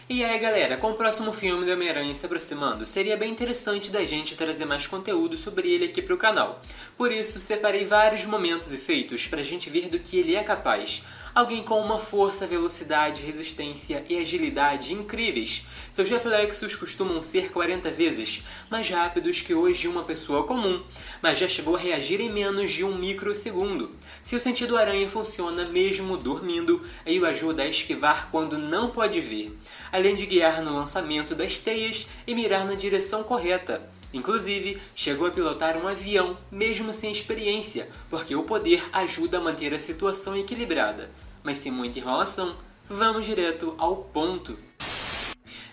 E aí galera, com o próximo filme do Homem-Aranha se aproximando, seria bem interessante da gente trazer mais conteúdo sobre ele aqui pro canal. Por isso, separei vários momentos e feitos pra gente ver do que ele é capaz. Alguém com uma força, velocidade, resistência e agilidade incríveis. Seus reflexos costumam ser 40 vezes mais rápidos que os de uma pessoa comum, mas já chegou a reagir em menos de um microsegundo. Seu sentido aranha funciona mesmo dormindo e o ajuda a esquivar quando não pode ver, além de guiar no lançamento das teias e mirar na direção correta. Inclusive, chegou a pilotar um avião, mesmo sem experiência, porque o poder ajuda a manter a situação equilibrada. Mas sem muita enrolação, vamos direto ao ponto.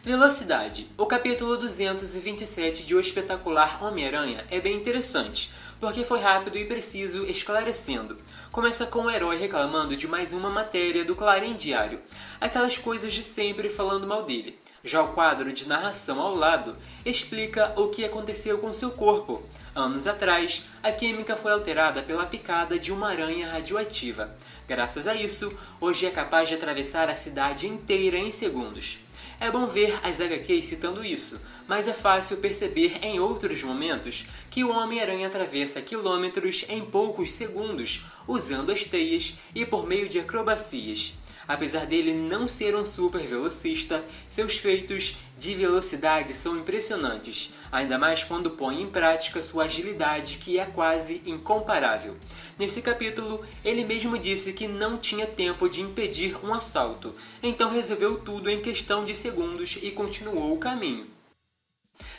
Velocidade. O capítulo 227 de O Espetacular Homem-Aranha é bem interessante, porque foi rápido e preciso, esclarecendo. Começa com o herói reclamando de mais uma matéria do Clarim Diário, aquelas coisas de sempre falando mal dele. Já o quadro de narração ao lado explica o que aconteceu com seu corpo. Anos atrás, a química foi alterada pela picada de uma aranha radioativa. Graças a isso, hoje é capaz de atravessar a cidade inteira em segundos. É bom ver as HQs citando isso, mas é fácil perceber em outros momentos que o Homem-Aranha atravessa quilômetros em poucos segundos, usando as teias e por meio de acrobacias. Apesar dele não ser um super velocista, seus feitos de velocidade são impressionantes, ainda mais quando põe em prática sua agilidade, que é quase incomparável. Nesse capítulo, ele mesmo disse que não tinha tempo de impedir um assalto, então resolveu tudo em questão de segundos e continuou o caminho.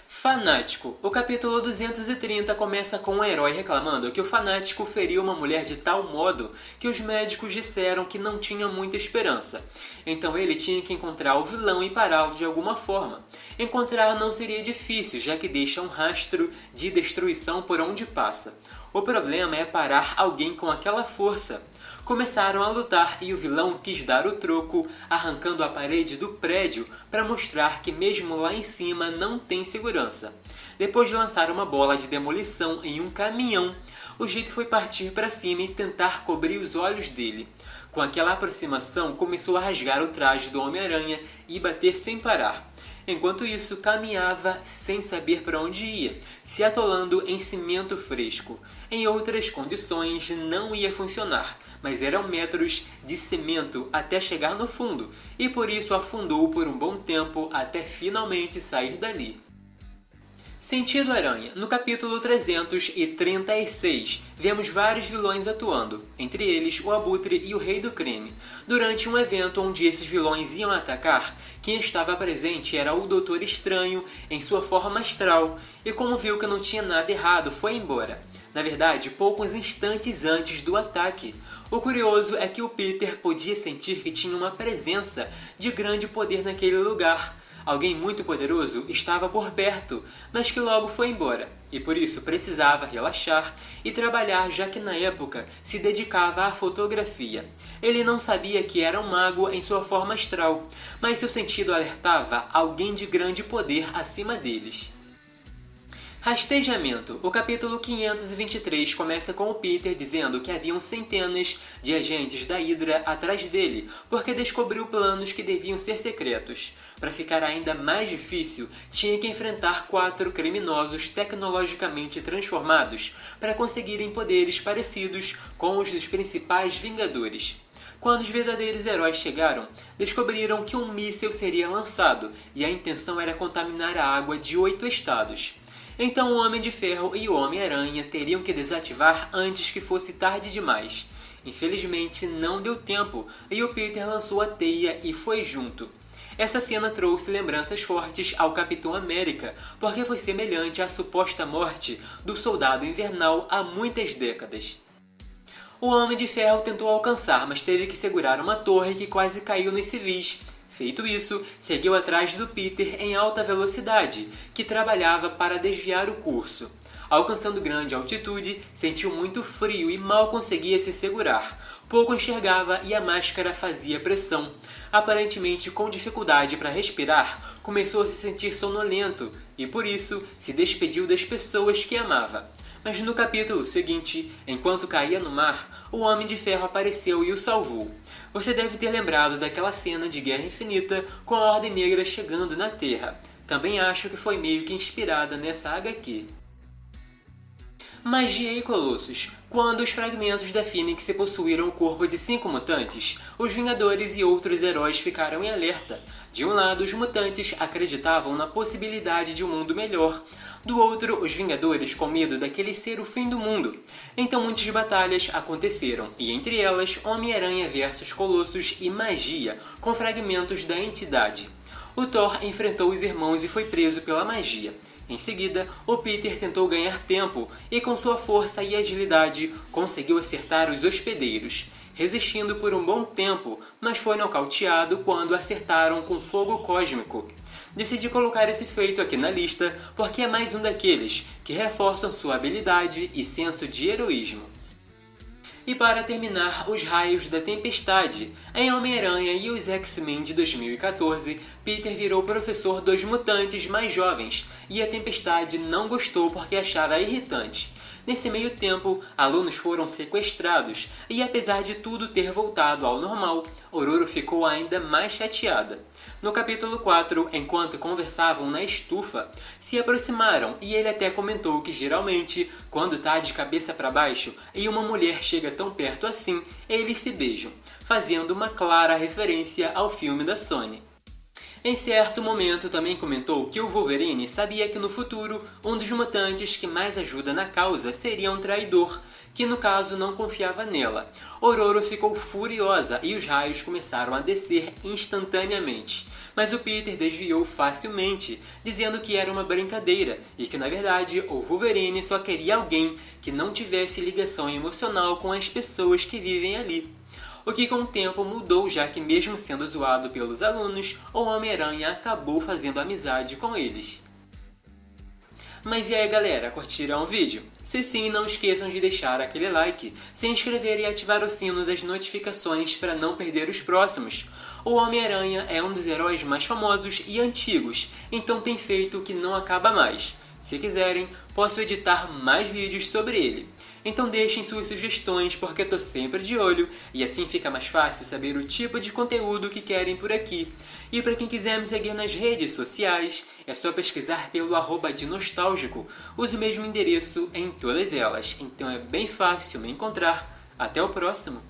Fanático. O capítulo 230 começa com um herói reclamando que o fanático feriu uma mulher de tal modo que os médicos disseram que não tinha muita esperança. Então ele tinha que encontrar o vilão e pará-lo de alguma forma. Encontrar não seria difícil, já que deixa um rastro de destruição por onde passa. O problema é parar alguém com aquela força. Começaram a lutar e o vilão quis dar o troco, arrancando a parede do prédio para mostrar que mesmo lá em cima não tem segurança. Depois de lançar uma bola de demolição em um caminhão, o jeito foi partir para cima e tentar cobrir os olhos dele. Com aquela aproximação, começou a rasgar o traje do Homem-Aranha e bater sem parar. Enquanto isso, caminhava sem saber para onde ia, se atolando em cimento fresco. Em outras condições não ia funcionar, mas eram metros de cimento até chegar no fundo, e por isso afundou por um bom tempo até finalmente sair dali. Sentido Aranha. No capítulo 336, vemos vários vilões atuando, entre eles o Abutre e o Rei do Crime. Durante um evento onde esses vilões iam atacar, quem estava presente era o Doutor Estranho em sua forma astral, e como viu que não tinha nada errado, foi embora. Na verdade, poucos instantes antes do ataque. O curioso é que o Peter podia sentir que tinha uma presença de grande poder naquele lugar. Alguém muito poderoso estava por perto, mas que logo foi embora, e por isso precisava relaxar e trabalhar, já que na época se dedicava à fotografia. Ele não sabia que era um mago em sua forma astral, mas seu sentido alertava alguém de grande poder acima deles. Rastejamento. O capítulo 523 começa com o Peter dizendo que haviam centenas de agentes da Hydra atrás dele, porque descobriu planos que deviam ser secretos. Para ficar ainda mais difícil, tinha que enfrentar 4 criminosos tecnologicamente transformados para conseguirem poderes parecidos com os dos principais Vingadores. Quando os verdadeiros heróis chegaram, descobriram que um míssil seria lançado e a intenção era contaminar a água de 8 estados. Então o Homem de Ferro e o Homem-Aranha teriam que desativar antes que fosse tarde demais. Infelizmente não deu tempo e o Peter lançou a teia e foi junto. Essa cena trouxe lembranças fortes ao Capitão América, porque foi semelhante à suposta morte do Soldado Invernal há muitas décadas. O Homem de Ferro tentou alcançar, mas teve que segurar uma torre que quase caiu nos civis. Feito isso, seguiu atrás do Peter em alta velocidade, que trabalhava para desviar o curso. Alcançando grande altitude, sentiu muito frio e mal conseguia se segurar. Pouco enxergava e a máscara fazia pressão. Aparentemente com dificuldade para respirar, começou a se sentir sonolento e por isso se despediu das pessoas que amava. Mas no capítulo seguinte, enquanto caía no mar, o Homem de Ferro apareceu e o salvou. Você deve ter lembrado daquela cena de Guerra Infinita com a Ordem Negra chegando na Terra. Também acho que foi meio que inspirada nessa HQ. Magia e Colossos. Quando os fragmentos da Fênix possuíram o corpo de 5 mutantes, os Vingadores e outros heróis ficaram em alerta. De um lado, os mutantes acreditavam na possibilidade de um mundo melhor. Do outro, os Vingadores com medo daquele ser o fim do mundo. Então muitas batalhas aconteceram, e entre elas, Homem-Aranha versus Colossos e magia, com fragmentos da entidade. O Thor enfrentou os irmãos e foi preso pela magia. Em seguida, o Peter tentou ganhar tempo e com sua força e agilidade conseguiu acertar os hospedeiros, resistindo por um bom tempo, mas foi nocauteado quando acertaram com fogo cósmico. Decidi colocar esse feito aqui na lista porque é mais um daqueles que reforçam sua habilidade e senso de heroísmo. E para terminar, os raios da tempestade. Em Homem-Aranha e os X-Men de 2014, Peter virou professor dos mutantes mais jovens, e a tempestade não gostou porque achava irritante. Nesse meio tempo, alunos foram sequestrados, e apesar de tudo ter voltado ao normal, Ororo ficou ainda mais chateada. No capítulo 4, enquanto conversavam na estufa, se aproximaram e ele até comentou que geralmente, quando tá de cabeça para baixo e uma mulher chega tão perto assim, eles se beijam, fazendo uma clara referência ao filme da Sony. Em certo momento também comentou que o Wolverine sabia que no futuro um dos mutantes que mais ajuda na causa seria um traidor, que no caso não confiava nela. Ororo ficou furiosa e os raios começaram a descer instantaneamente. Mas o Peter desviou facilmente, dizendo que era uma brincadeira e que na verdade o Wolverine só queria alguém que não tivesse ligação emocional com as pessoas que vivem ali. O que com o tempo mudou, já que mesmo sendo zoado pelos alunos, o Homem-Aranha acabou fazendo amizade com eles. Mas e aí galera, curtiram o vídeo? Se sim, não esqueçam de deixar aquele like, se inscrever e ativar o sino das notificações para não perder os próximos. O Homem-Aranha é um dos heróis mais famosos e antigos, então tem feito que não acaba mais. Se quiserem, posso editar mais vídeos sobre ele. Então deixem suas sugestões porque tô sempre de olho e assim fica mais fácil saber o tipo de conteúdo que querem por aqui. E para quem quiser me seguir nas redes sociais, é só pesquisar pelo @denostalgico. Uso o mesmo endereço em todas elas, então é bem fácil me encontrar. Até o próximo!